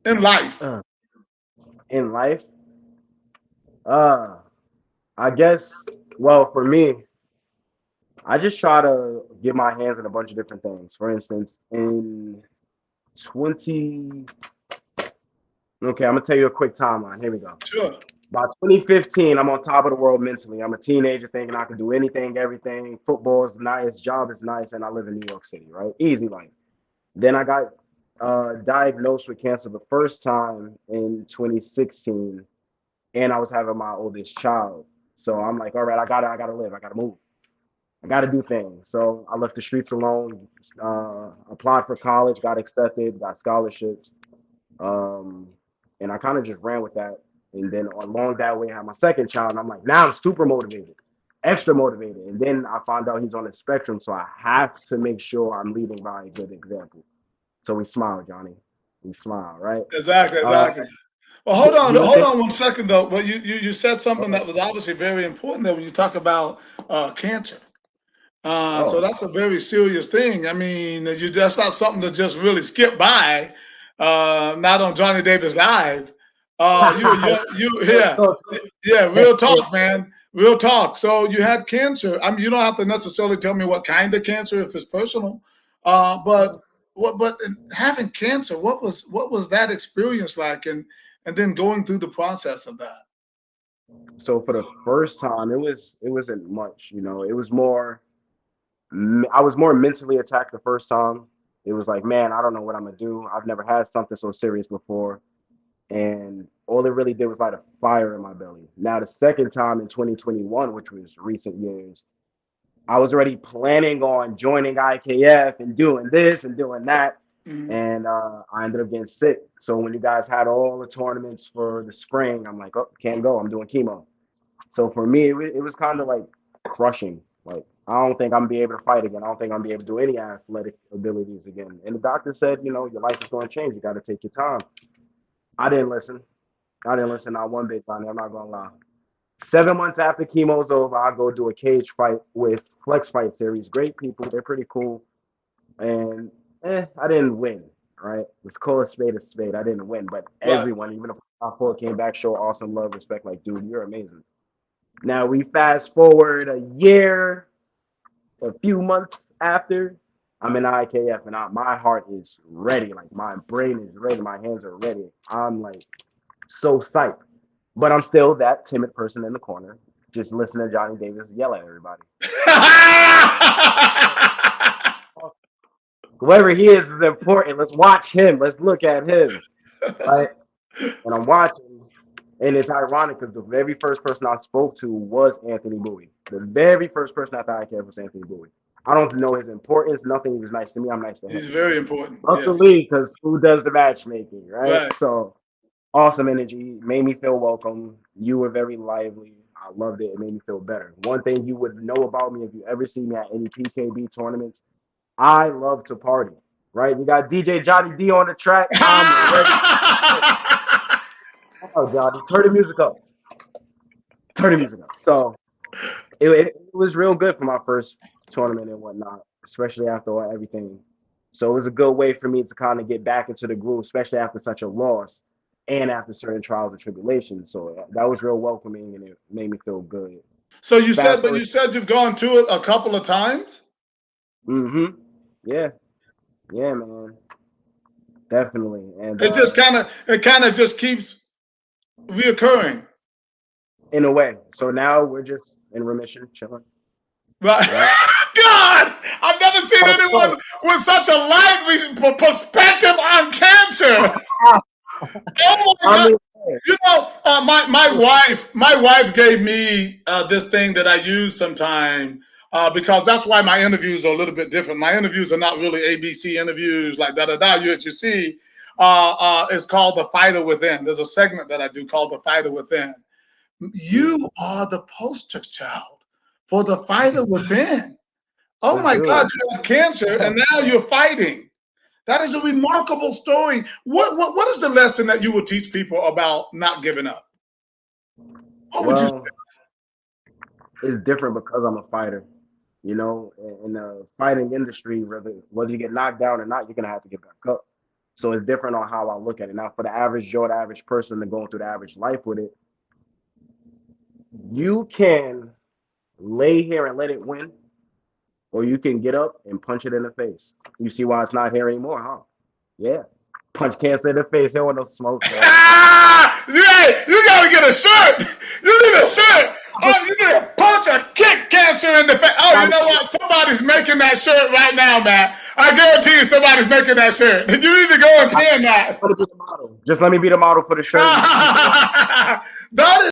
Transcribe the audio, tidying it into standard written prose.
in life? Uh, in life, uh, I guess. Well, for me, I just try to get my hands on a bunch of different things. For instance, in 20, okay, I'm gonna tell you a quick timeline. Here we go. Sure. By 2015, I'm on top of the world mentally. I'm a teenager thinking I can do anything, everything. Football is nice, job is nice, and I live in New York City, right? Easy life. Then I got diagnosed with cancer the first time in 2016, and I was having my oldest child. So I'm like, all right, I gotta live, I gotta move, I gotta do things. So I left the streets alone, applied for college, got accepted, got scholarships, um, and I kind of just ran with that. And then along that way, I had my second child, and I'm like, now I'm super motivated, extra motivated. And then I found out he's on the spectrum, so I have to make sure I'm leading by a good example. So we smile, Johnny. We smile, right? Exactly, Uh, exactly. Well, you look hold at on 1 second though. But you said something uh, that was obviously very important there when you talk about cancer. So oh, that's a very serious thing. I mean, that's not something to just really skip by. Not on Johnny Davis Live. Yeah, so, yeah, real so, talk, man, real talk. So you had cancer. I mean, you don't have to necessarily tell me what kind of cancer if it's personal. But but having cancer, what was that experience like, and then going through the process of that? so for the first time, it wasn't much, It was more. I was more mentally attacked the first time. It was like, man, I don't know what I'm gonna do. I've never had something so serious before, and all it really did was light a fire in my belly. Now the second time in 2021, which was recent years, I was already planning on joining IKF and doing this and doing that, Mhm. and I ended up getting sick. So when you guys had all the tournaments for the spring, I'm like, oh, can't go. I'm doing chemo. So for me, it was kind of like crushing. Like I don't think I'm gonna be able to fight again. I don't think I'm gonna be able to do any athletic abilities again. And the doctor said, your life is going to change. You got to take your time. I didn't listen. I didn't listen not one bit, Johnny. I'm not gonna lie. 7 months after chemo's over, I go do a cage fight with Flex Fight Series. Great people. They're pretty cool. And I didn't win. Right? Let's call a spade a spade. I didn't win, but Right. everyone, even if I four came back, show awesome love, respect. Like, dude, you're amazing. Now we fast forward a year, a few months after, I'm in IKF and my heart is ready. Like my brain is ready. My hands are ready. I'm like so psyched. But I'm still that timid person in the corner, just listening to Johnny Davis yell at everybody. Whoever he is important. Let's watch him. Let's look at him. Right? And I'm watching, and it's ironic because the very first person I spoke to was Anthony Bowie. The very first person I thought I cared was Anthony Bowie. I don't know his importance, nothing. He was nice to me. I'm nice to him. He's very important. Russell Yes. Lee, because who does the matchmaking, right? Right. So awesome energy, made me feel welcome. You were very lively. I loved it. It made me feel better. One thing you would know about me if you ever see me at any PKB tournaments, I love to party. Right? You got DJ Johnny D on the track. I'm ready. Oh, Johnny, turn the music up. Turn the music up. So it was real good for my first tournament and whatnot, especially after everything. So it was a good way for me to kind of get back into the groove, especially after such a loss and after certain trials and tribulations. So that was real welcoming and it made me feel good. So you said, Fast but forward. you said you've gone to it a couple of times. Mm-hmm. Yeah. Yeah, man. Definitely. And It kind of just keeps reoccurring. in a way. So now we're just in remission, chilling. Right. Right. God, I've never seen Oh, anyone so, with such a light perspective on cancer. Oh my I God. mean, My wife gave me this thing that I use sometime because that's why my interviews are a little bit different. My interviews are not really ABC interviews like da da da. You see, it's called the Fighter Within. There's a segment that I do called the Fighter Within. mm, You are the poster child for the Fighter Within. Oh let's my do God, it. you have cancer and now you're fighting. That is a remarkable story. What is the lesson that you would teach people about not giving up? What would you say? Well, it's different because I'm a fighter. In the fighting industry, whether you get knocked down or not, you're gonna have to get back up. So it's different on how I look at it. Now, for the average Joe, the average person that's going through the average life with it, you can lay here and let it win, or you can get up and punch it in the face. You see why it's not here anymore, huh? Yeah. Punch cancer in the face. There was no smoke. Yeah, you gotta get a shirt. You need a shirt. Oh, you need to punch or kick cancer in the face. Oh, you know what? Somebody's making that shirt right now, man. I guarantee you somebody's making that shirt. You need to go and pin that. Just let me be the model for the shirt. That is